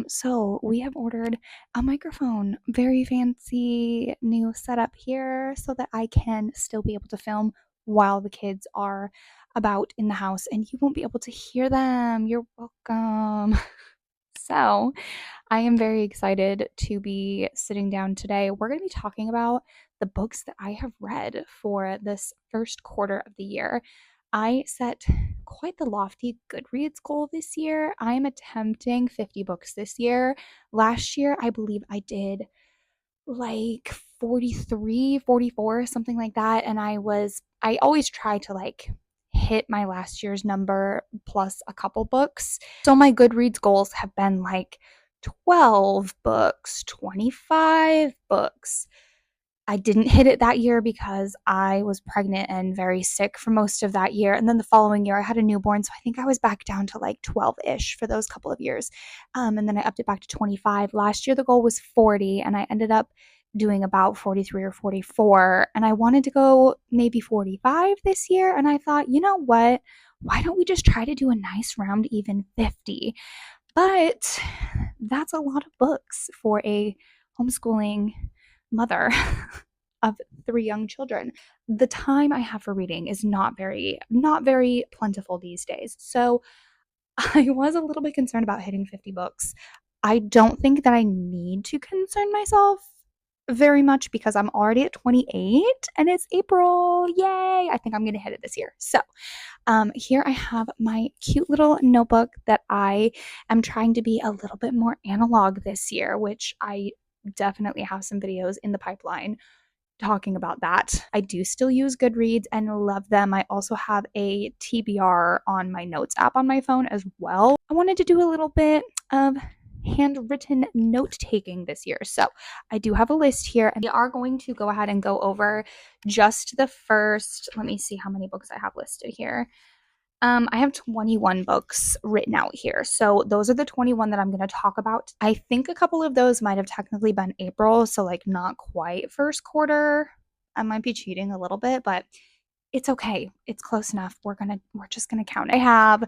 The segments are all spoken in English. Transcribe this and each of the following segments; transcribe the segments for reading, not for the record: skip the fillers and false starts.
So we have ordered a microphone, very fancy new setup here so that I can still be able to film while the kids are about in the house and you won't be able to hear them. You're welcome. So, I am very excited to be sitting down today. We're going to be talking about the books that I have read for this first quarter of the year. I set quite the lofty Goodreads goal this year. I am attempting 50 books this year. Last year, I believe I did like 43, 44, something like that. And I always try to like hit my last year's number plus a couple books. So my Goodreads goals have been like 12 books, 25 books. I didn't hit it that year because I was pregnant and very sick for most of that year. And then the following year, I had a newborn. So I think I was back down to like 12 ish for those couple of years. And then I upped it back to 25. Last year, the goal was 40, and I ended up doing about 43 or 44. And I wanted to go maybe 45 this year. And I thought, you know what? Why don't we just try to do a nice round even 50? But that's a lot of books for a homeschooling mother of three young children. The time I have for reading is not very plentiful these days. So I was a little bit concerned about hitting 50 books. I don't think that I need to concern myself very much because I'm already at 28 and it's April. Yay! I think I'm going to hit it this year. So, here I have my cute little notebook that I am trying to be a little bit more analog this year, which I definitely have some videos in the pipeline talking about that. I do still use Goodreads and love them. I also have a TBR on my notes app on my phone as well. I wanted to do a little bit of handwritten note taking this year. So I do have a list here, and we are going to go ahead and go over just the first, let me see how many books I have listed here. I have 21 books written out here. So those are the 21 that I'm going to talk about. I think a couple of those might have technically been April, so like not quite first quarter. I might be cheating a little bit, but it's okay. It's close enough. We're just gonna count. I have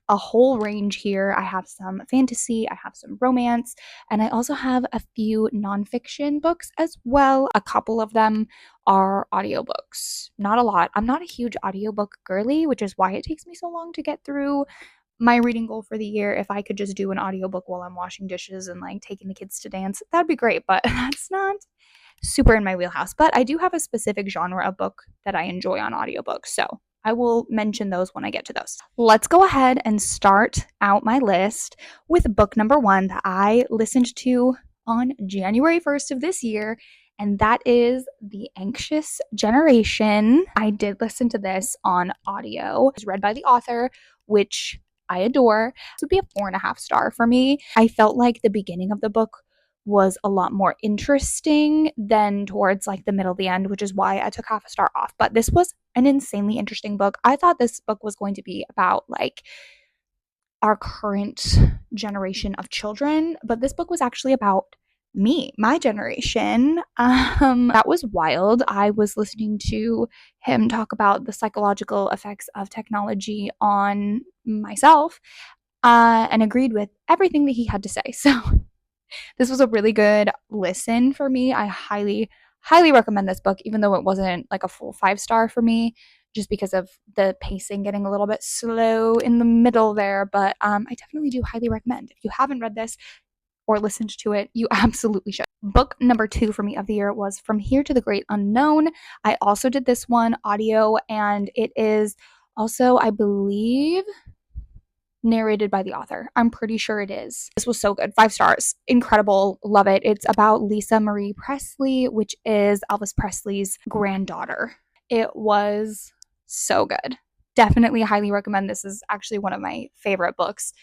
a whole range here. I have some fantasy, I have some romance, and I also have a few nonfiction books as well. A couple of them are audiobooks. Not a lot. I'm not a huge audiobook girly, which is why it takes me so long to get through my reading goal for the year. If I could just do an audiobook while I'm washing dishes and like taking the kids to dance, that'd be great, but that's not super in my wheelhouse, but I do have a specific genre of book that I enjoy on audiobooks. So I will mention those when I get to those. Let's go ahead and start out my list with book number one that I listened to on January 1st of this year, and that is The Anxious Generation. I did listen to this on audio. It was read by the author, which I adore. This would be a 4.5 star for me. I felt like the beginning of the book was a lot more interesting than towards like the middle, the end, which is why I took 0.5 star off. But this was an insanely interesting book. I thought this book was going to be about like our current generation of children, but this book was actually about me, my generation. That was wild. I was listening to him talk about the psychological effects of technology on myself, and agreed with everything that he had to say. So this was a really good listen for me. I highly recommend this book, even though it wasn't like a full 5 star for me, just because of the pacing getting a little bit slow in the middle there. But I definitely do highly recommend. If you haven't read this or listened to it, you absolutely should. Book number two for me of the year was From Here to the Great Unknown. I also did this one audio, and it is also, I believe, narrated by the author. I'm pretty sure it is. This was so good. 5 stars. Incredible. Love it. It's about Lisa Marie Presley, which is Elvis Presley's granddaughter. It was so good. Definitely highly recommend. This is actually one of my favorite books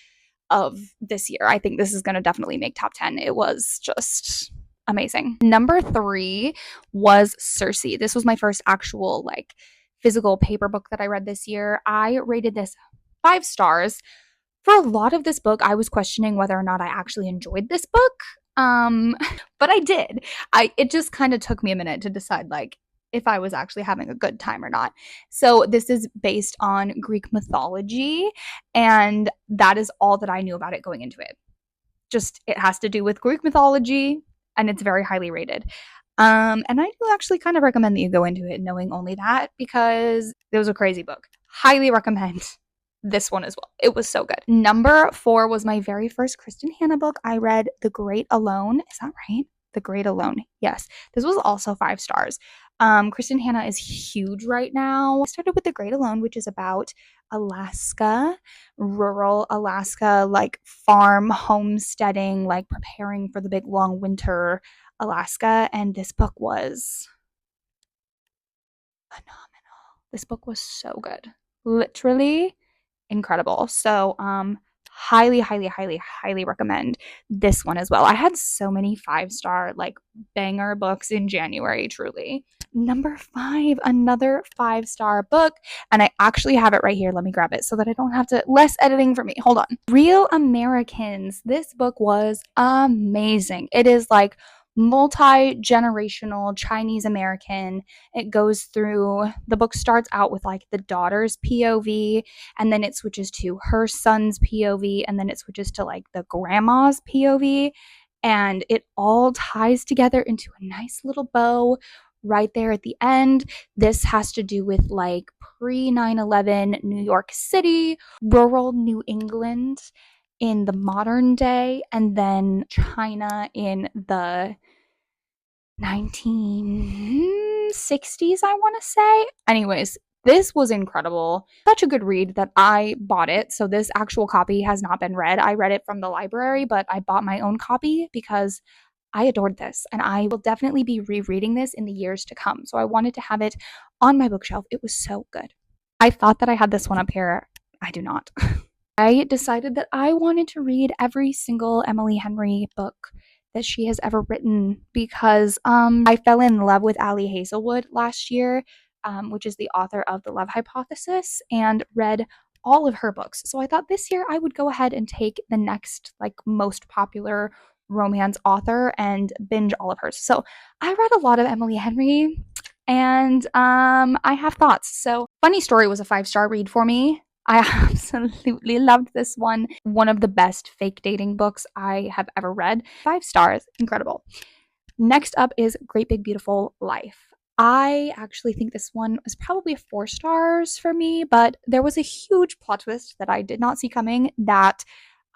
of this year. I think this is going to definitely make top 10. It was just amazing. Number three was Circe. This was my first actual like physical paper book that I read this year. I rated this 5 stars. For a lot of this book, I was questioning whether or not I actually enjoyed this book. But I did. It just kind of took me a minute to decide like if I was actually having a good time or not. So this is based on Greek mythology, and that is all that I knew about it going into it. just it has to do with Greek mythology, and it's very highly rated. And I do actually kind of recommend that you go into it knowing only that because it was a crazy book. Highly recommend this one as well. It was so good. Number 4 was my very first Kristen Hanna book. I read The Great Alone. Is that right? The Great Alone. Yes. This was also 5 stars. Kristen Hanna is huge right now. I started with The Great Alone, which is about Alaska, rural Alaska, like farm homesteading, like preparing for the big long winter Alaska. And this book was phenomenal. This book was so good. Literally incredible. So, highly, highly, highly, highly recommend this one as well. I had so many 5-star, like, banger books in January, truly. Number 5, another 5-star book, and I actually have it right here. Let me grab it so that I don't have to, less editing for me. Hold on. Real Americans. This book was amazing. It is like multi-generational Chinese American. It goes through, the book starts out with like the daughter's POV, and then it switches to her son's POV, and then it switches to like the grandma's POV, and it all ties together into a nice little bow right there at the end. This has to do with like pre 9/11 New York City, rural New England in the modern day, and then China in the 1960s, I want to say. Anyways, this was incredible. Such a good read that I bought it. So this actual copy has not been read. I read it from the library, but I bought my own copy because I adored this and I will definitely be rereading this in the years to come. So I wanted to have it on my bookshelf. It was so good. I thought that I had this one up here. I do not. I decided that I wanted to read every single Emily Henry book that she has ever written because I fell in love with Ali Hazelwood last year, which is the author of The Love Hypothesis, and read all of her books. So I thought this year I would go ahead and take the next like most popular romance author and binge all of hers. So I read a lot of Emily Henry and I have thoughts. So Funny Story was a 5-star read for me. I absolutely loved this one. One of the best fake dating books I have ever read. 5 stars. Incredible. Next up is Great Big Beautiful Life. I actually think this one was probably 4 stars for me, but there was a huge plot twist that I did not see coming that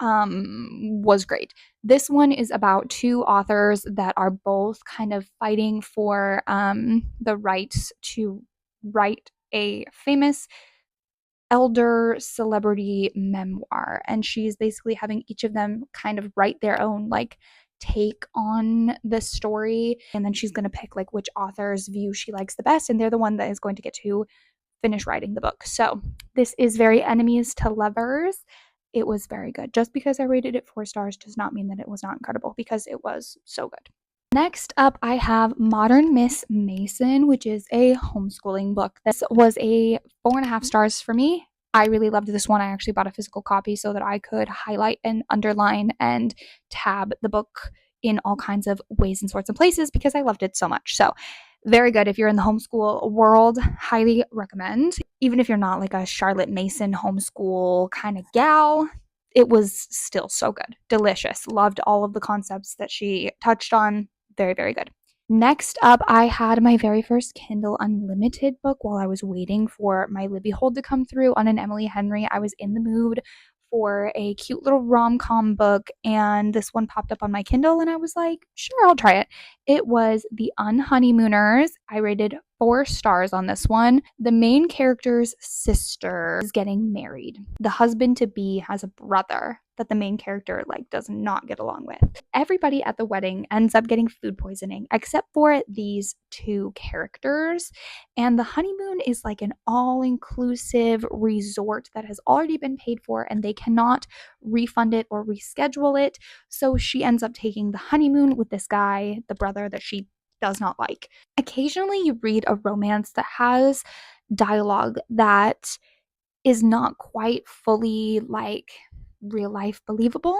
was great. This one is about 2 authors that are both kind of fighting for the rights to write a famous elder celebrity memoir, and she's basically having each of them kind of write their own like take on the story, and then she's going to pick like which author's view she likes the best, and they're the one that is going to get to finish writing the book. So this is very enemies to lovers. It was very good. Just because I rated it 4 stars does not mean that it was not incredible, because it was so good. Next up, I have Modern Miss Mason, which is a homeschooling book. This was a 4.5 stars for me. I really loved this one. I actually bought a physical copy so that I could highlight and underline and tab the book in all kinds of ways and sorts and places because I loved it so much. So, very good if you're in the homeschool world. Highly recommend. Even if you're not like a Charlotte Mason homeschool kind of gal, it was still so good. Delicious. Loved all of the concepts that she touched on. Very, very good. Next up, I had my very first Kindle Unlimited book while I was waiting for my Libby Hold to come through on an Emily Henry. I was in the mood for a cute little rom-com book, and this one popped up on my Kindle, and I was like, sure, I'll try it. It was The Unhoneymooners. I rated 4 stars on this one. The main character's sister is getting married. The husband-to-be has a brother that the main character like does not get along with. Everybody at the wedding ends up getting food poisoning except for these 2 characters, and the honeymoon is like an all-inclusive resort that has already been paid for, and they cannot refund it or reschedule it. So she ends up taking the honeymoon with this guy, the brother that she does not like. Occasionally you read a romance that has dialogue that is not quite fully like real life believable.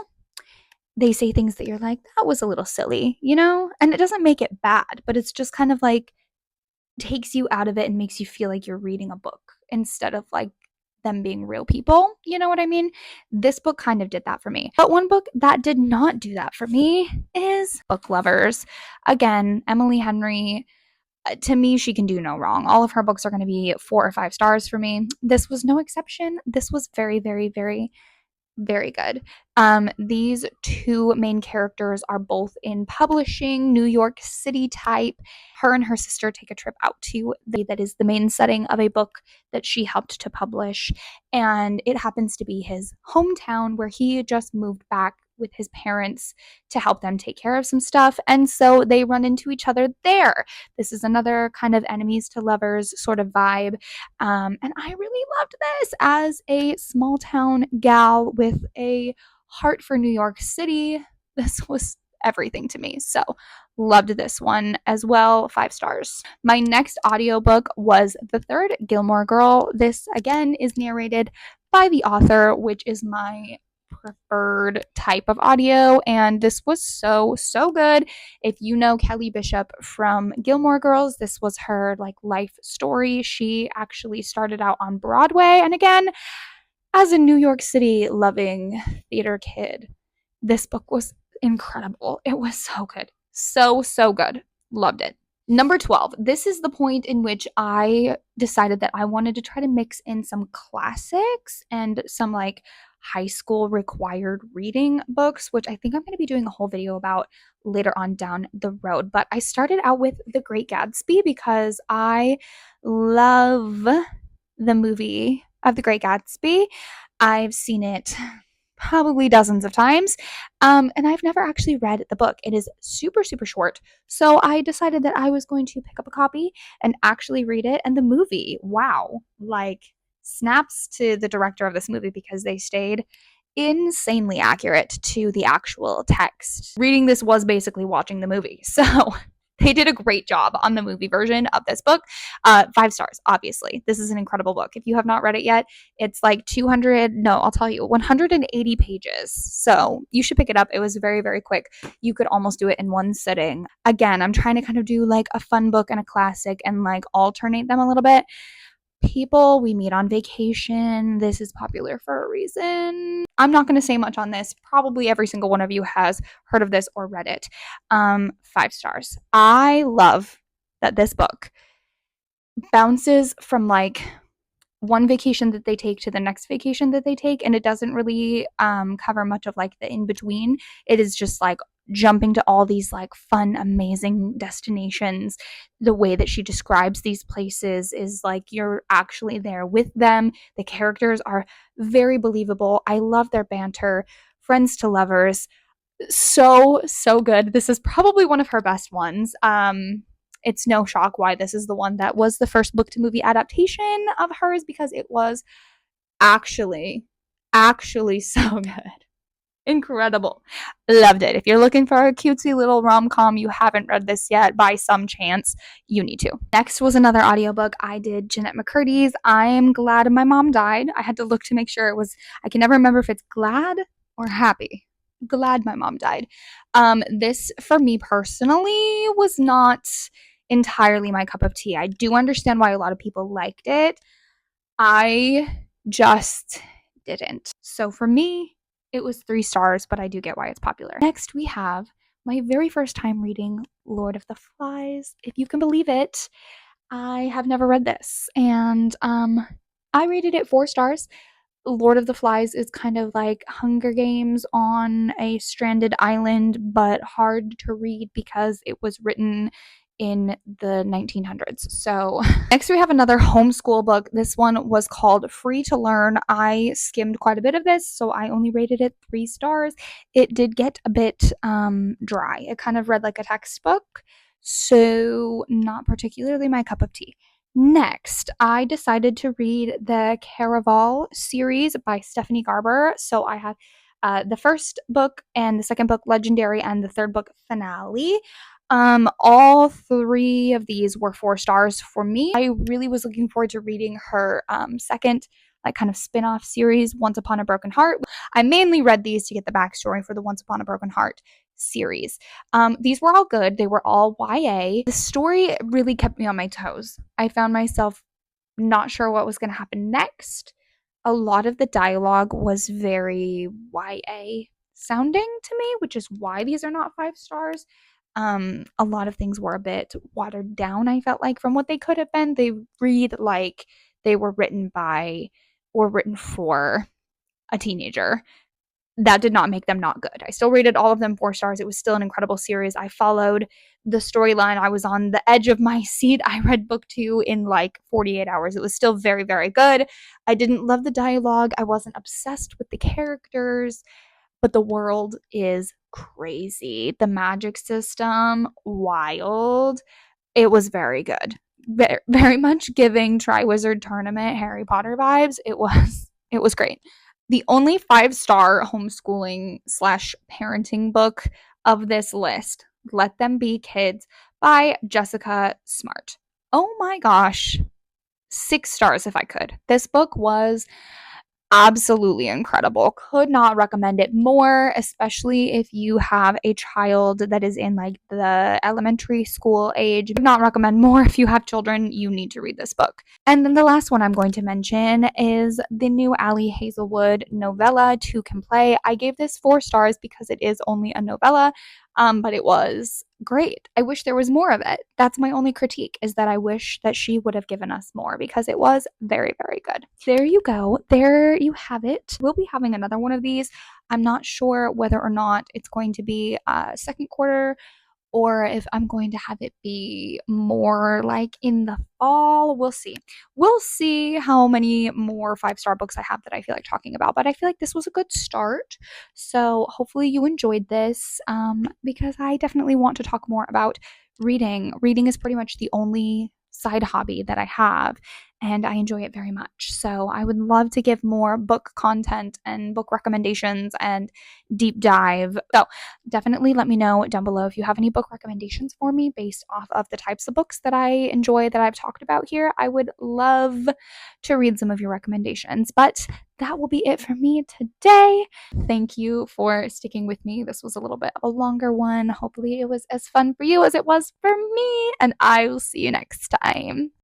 They say things that you're like, that was a little silly, you know? And it doesn't make it bad, but it's just kind of like takes you out of it and makes you feel like you're reading a book instead of like them being real people. You know what I mean? This book kind of did that for me. But one book that did not do that for me is Book Lovers. Again, Emily Henry, to me, she can do no wrong. All of her books are going to be 4 or 5 stars for me. This was no exception. This was very, very, very, very good. These two main characters are both in publishing, New York City type. Her and her sister take a trip out to that is the main setting of a book that she helped to publish, and it happens to be his hometown where he just moved back with his parents to help them take care of some stuff, and so they run into each other there. This is another kind of enemies to lovers sort of vibe, and I really loved this as a small town gal with a heart for New York City. This was everything to me. So, loved this one as well. 5 stars. My next audiobook was The Third Gilmore Girl. This again is narrated by the author, which is my preferred type of audio, and this was so good. If you know Kelly Bishop from Gilmore Girls, this was her like life story. She actually started out on Broadway, and again, as a New York City loving theater kid, this book was incredible. It was so good. So good. Loved it. Number 12. This is the point in which I decided that I wanted to try to mix in some classics and some like high school required reading books, which I think I'm going to be doing a whole video about later on down the road. But I started out with The Great Gatsby because I love the movie of The Great Gatsby. I've seen it probably dozens of times. And I've never actually read the book. It is super short. So I decided that I was going to pick up a copy and actually read it. And the movie, wow, like snaps to the director of this movie because they stayed insanely accurate to the actual text. Reading this was basically watching the movie. So they did a great job on the movie version of this book. 5 stars, obviously. This is an incredible book. If you have not read it yet, it's like 180 pages. So you should pick it up. It was very quick. You could almost do it in one sitting. Again, I'm trying to kind of do like a fun book and a classic and like alternate them a little bit. People we meet on vacation. This is popular for a reason. I'm not going to say much on this. Probably every single one of you has heard of this or read it. 5 stars. I love that this book bounces from like one vacation that they take to the next vacation that they take, and it doesn't really cover much of like the in between. It is just like jumping to all these like fun, amazing destinations. The way that she describes these places is like you're actually there with them. The characters are very believable. I love their banter. Friends to lovers. So good. This is probably one of her best ones. It's no shock why this is the one that was the first book to movie adaptation of hers, because it was actually so good. Incredible. Loved it. If you're looking for a cutesy little rom-com, you haven't read this yet by some chance, you need to. Next was another audiobook. I did Jennette McCurdy's I'm Glad My Mom Died. I had to look to make sure it was, I can never remember if it's glad or happy. Glad my mom died. This for me personally was not entirely my cup of tea. I do understand why a lot of people liked it. I just didn't. So for me, it was 3 stars, but I do get why it's popular. Next, we have my very first time reading Lord of the Flies. If you can believe it, I have never read this, and I rated it 4 stars. Lord of the Flies is kind of like Hunger Games on a stranded island, but hard to read because it was written in the 1900s. So next we have another homeschool book. This one was called Free to Learn. I skimmed quite a bit of this, so I only rated it 3 stars. It did get a bit dry. It kind of read like a textbook, so not particularly my cup of tea. Next, I decided to read the Caraval series by Stephanie Garber. So I have the first book and the second book, Legendary, and the third book, Finale. All 3 of these were 4 stars for me. I really was looking forward to reading her second like kind of spin-off series, Once Upon a Broken Heart. I mainly read these to get the backstory for the Once Upon a Broken Heart series. These were all good. They were all YA. The story really kept me on my toes. I found myself not sure what was going to happen next, A lot of the dialogue was very YA sounding to me, which is why these are not 5 stars. A lot of things were a bit watered down, I felt like, from what they could have been. They read like they were written by or written for a teenager. That did not make them not good. I still rated all of them 4 stars. It was still an incredible series. I followed the storyline. I was on the edge of my seat. I read book 2 in like 48 hours. It was still very, very good. I didn't love the dialogue. I wasn't obsessed with the characters, but the world is crazy. The magic system, wild. It was very good. Very, very much giving Triwizard Tournament Harry Potter vibes. It was great. The only 5 star homeschooling slash parenting book of this list, Let Them Be Kids by Jessica Smart. Oh my gosh. 6 stars if I could. This book was absolutely incredible. Could not recommend it more, especially if you have a child that is in like the elementary school age. Could not recommend more. If you have children, you need to read this book. And then the last one I'm going to mention is the new Ali Hazelwood novella, Two Can Play. I gave this 4 stars because it is only a novella, but it was great. I wish there was more of it. That's my only critique, is that I wish that she would have given us more because it was very, very good. There you go. There you have it. We'll be having another one of these. I'm not sure whether or not it's going to be second quarter or if I'm going to have it be more like in the fall. We'll see. We'll see how many more 5 star books I have that I feel like talking about. But I feel like this was a good start. So hopefully you enjoyed this, because I definitely want to talk more about reading. Reading is pretty much the only side hobby that I have, and I enjoy it very much. So I would love to give more book content and book recommendations and deep dive. So definitely let me know down below if you have any book recommendations for me based off of the types of books that I enjoy that I've talked about here. I would love to read some of your recommendations. But that will be it for me today. Thank you for sticking with me. This was a little bit of a longer one. Hopefully, it was as fun for you as it was for me, and I will see you next time.